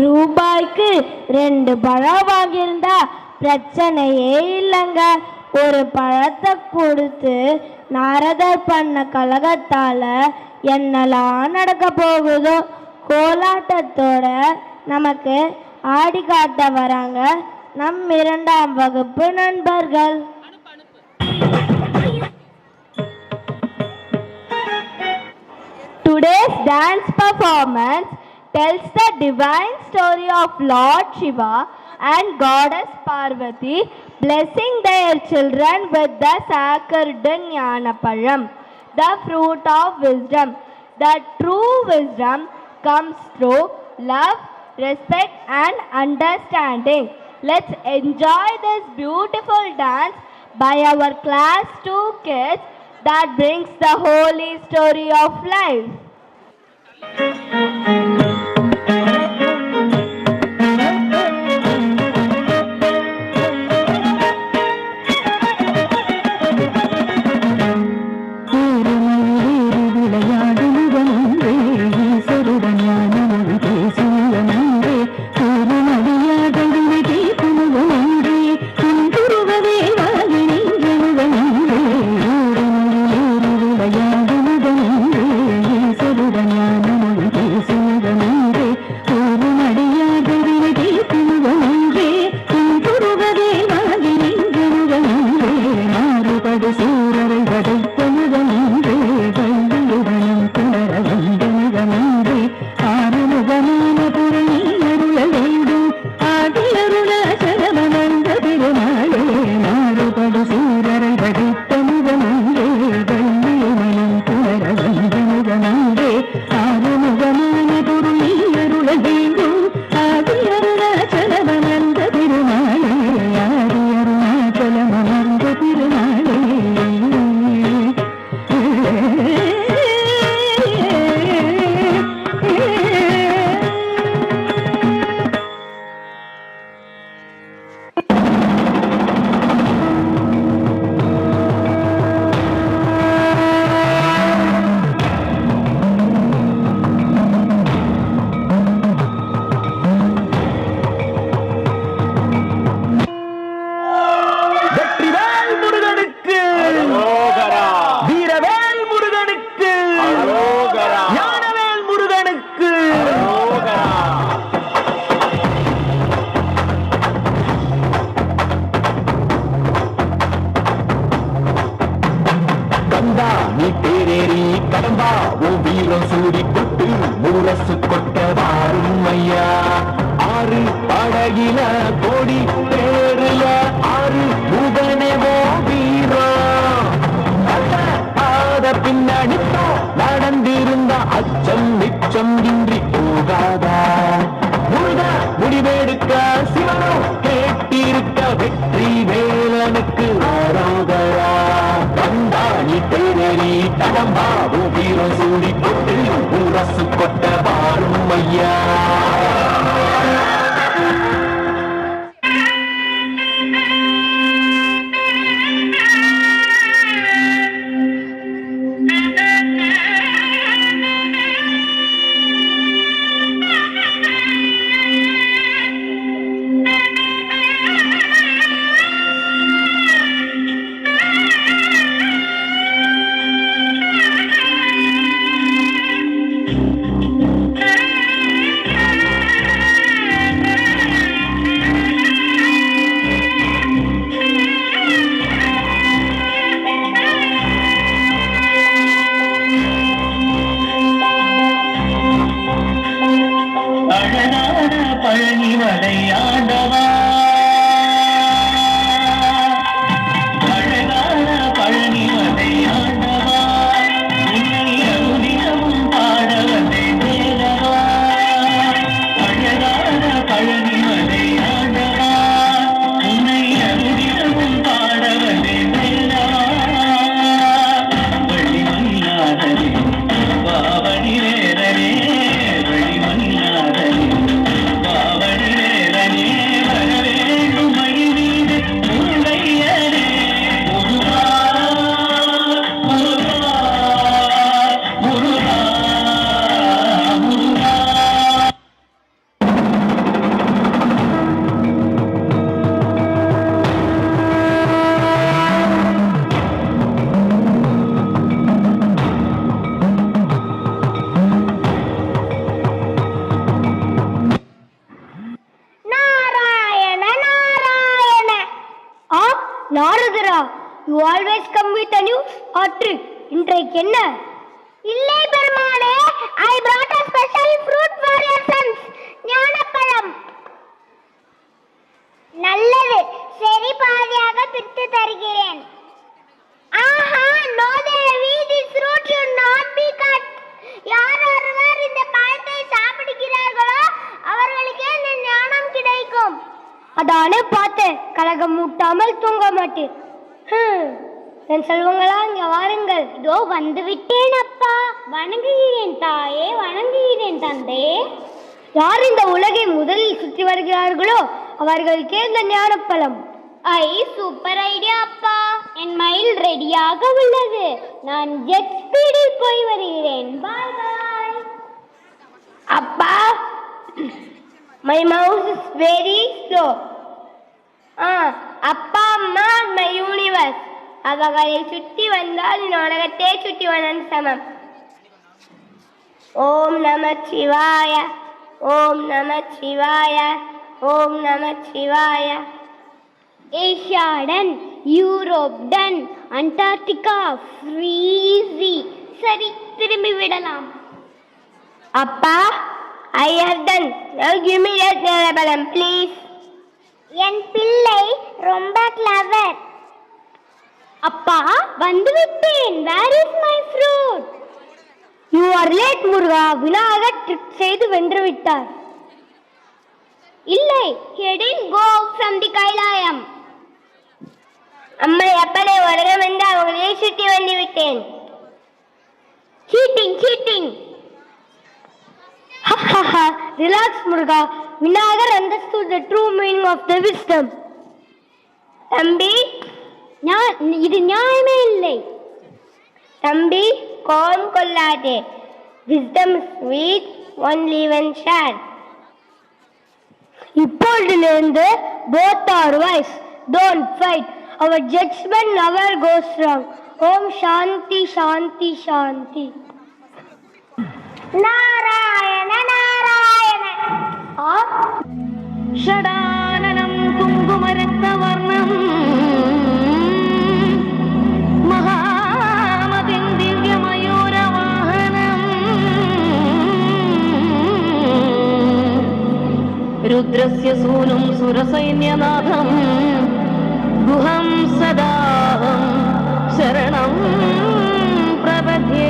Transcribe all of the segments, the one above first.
ரூபாய்க்கு 2 பழம் வாங்கியிருந்தா பிரச்சனையே இல்லைங்க. ஒரு பழத்தை கொடுத்து நாரதர் பண்ண கலகத்தால என்னெல்லாம் நடக்க போகுதோ. கோலாட்டத்தோட நமக்கு ஆடி காட்ட வராங்க நம் 2ஆம் வகுப்பு நண்பர்கள். Today's dance performance tells the divine story of Lord Shiva and Goddess Parvati blessing their children with the sacred Jnanapalam, the fruit of wisdom. The true wisdom comes through love, respect and understanding. Let's enjoy this beautiful dance by our class 2 kids that brings the holy story of life. Bhavani you always come with a new hot trick. இன்றைக்கு என்ன? இல்லை பெருமாளே, I brought a special fruit for your sons. ஞானப்பழம். நல்லது, சரி, பாதியாக பிரித்து தருகிறேன். ஆஹா, no Devi, this fruit should not be cut. யார் ஒருவர் இந்த பழத்தை சாப்பிடுகிறார்களோ அவர்களுக்கே இந்த ஞானம் கிடைக்கும். அதானே பார்த்தேன், கலகம் மூட்டாமல் தூங்க மாட்டேன். என் செல்வங்களா, இங்க வாருங்கள். இதோ வந்து விட்டேன் அப்பா. வணங்குகிறேன் தாயே, வணங்குகிறேன் தந்தை. யார் இந்த உலகை முதலில் சுற்றி வருகிறார்களோ அவர்களுக்கே இந்த ஞானப்பழம். ஐ, சூப்பர் ஐடியா அப்பா. என் மயில் ரெடியாக உள்ளது. நான் ஜெட் ஸ்பீடில் போய் வருகிறேன். பாய் பாய். அப்பா, my mouse is very slow. அப்பா அம்மா மை யூனிவர்ஸ். அவர்களை சுற்றி வந்தால் இந்த உலகத்தை சுற்றி வந்தன் சமம். ஓம் நம சிவாய, ஓம் நம சிவாய, ஓம் நம சிவாய. Asia done, Europe done, Antarctica freezy. சரி, திரும்பி விடலாம். அப்பா, I have done. Now give me that ஞானப்பழம் ப்ளீஸ். என் பிள்ளை ரொம்ப கிளவர். அப்பா, வந்து விட்டேன். Where is my fruit? You are late முருகா. விநாயகர் ட்ரிக் செய்து வென்று விட்டார். இல்லை, he didn't go out from the Kailayam. அம்மா, எப்பனே உலகம் வந்து அவங்களே சுற்றி வந்து விட்டேன். Cheating cheating. Relax Muruga. Vinayagar understood the true meaning of the wisdom. தம்பி, இது நியாயமே இல்லை. தம்பி, கோன் கொள்ளாதே. Wisdom is sweet only when shared. இப்பொழுதிலிருந்து both are wise. Don't fight. Our judgment never goes wrong. Om Shanti Shanti Shanti. Narayana Narayana. ஷடானனம் குங்குமரத்னவர்ணம் மகாமதிம் திவ்யமயூரவாஹனம் ருத்ரஸ்ய சூனும் சுரசைன்யநாதம் குஹம் சதாஹம் சரணம் பிரபத்யே.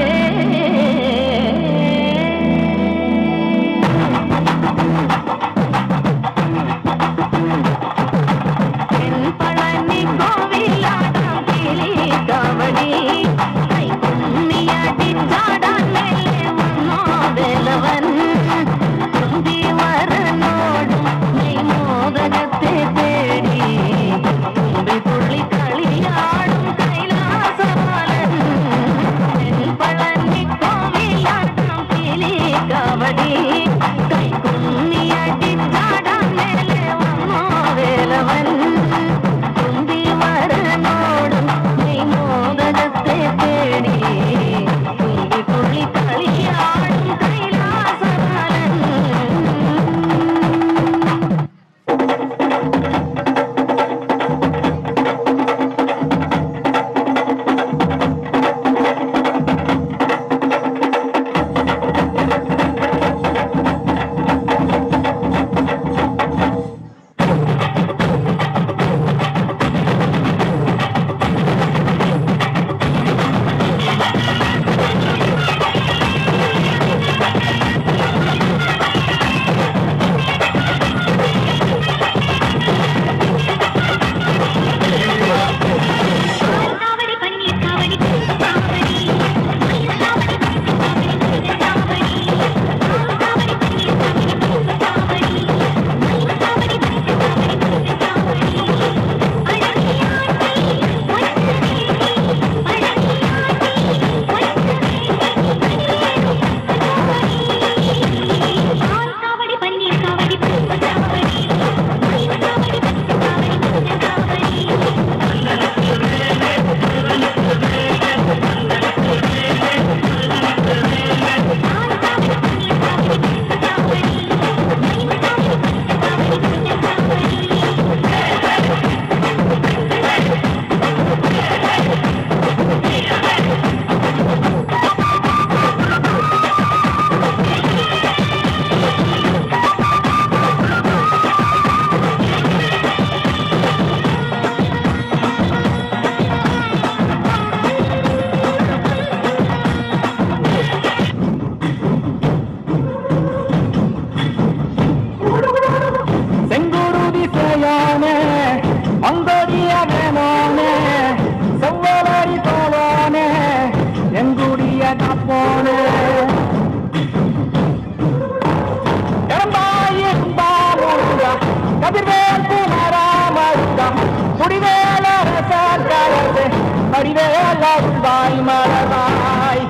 கதிர்வேல் குமராமருதம் முடிவேல ரசக்கலசே வடிவேல உள்வாய் மலர்வாய்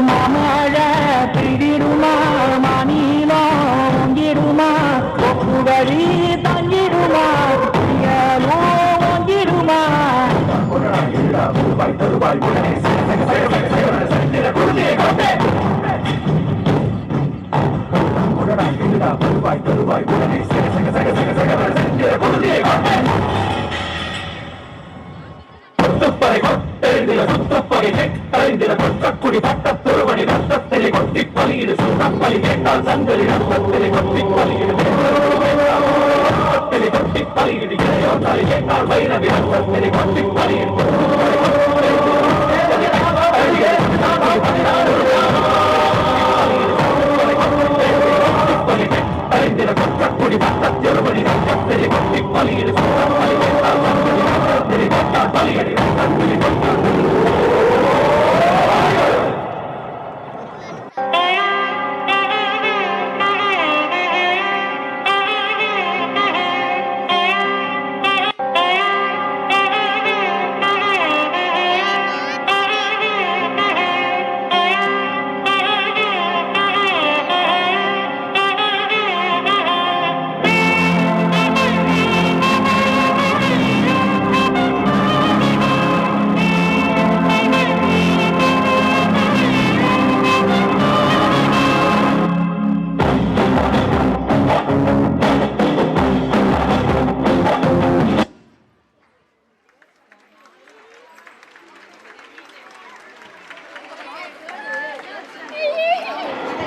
மாமழ பிடிடுமா மாநிலோ ஒங்கிடுமா ஒப்புகழி தங்கிடுமா ஒங்கிடுமா குடி பட்டத்துருவணி ரத்தத்திலே கொட்டி பலியிடு சுத்தப்பலி கேட்டால் சங்கரி ரத்தத்திலே கொட்டி பலியிடு கொட்டி பலியிடு இளையோட்டாளி கேட்டால் வைரவி ரத்தத்திலே கொட்டி பலியிடு குடி பட்டத்துருவணி ரத்தத்திலே கொட்டி பலியிடு சுத்தப்பலி கேட்டால் சங்கரி ரத்தத்திலே கேட்டால் பலியிடு ரத்தத்திலே கொட்டி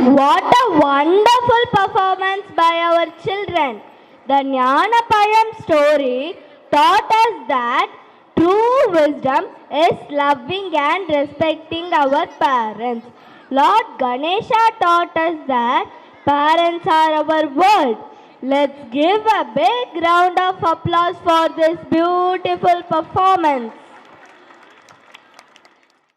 What a wonderful performance by our children. The Jnanapayam story taught us that true wisdom is loving and respecting our parents. Lord Ganesha taught us that parents are our world. Let's give a big round of applause for this beautiful performance.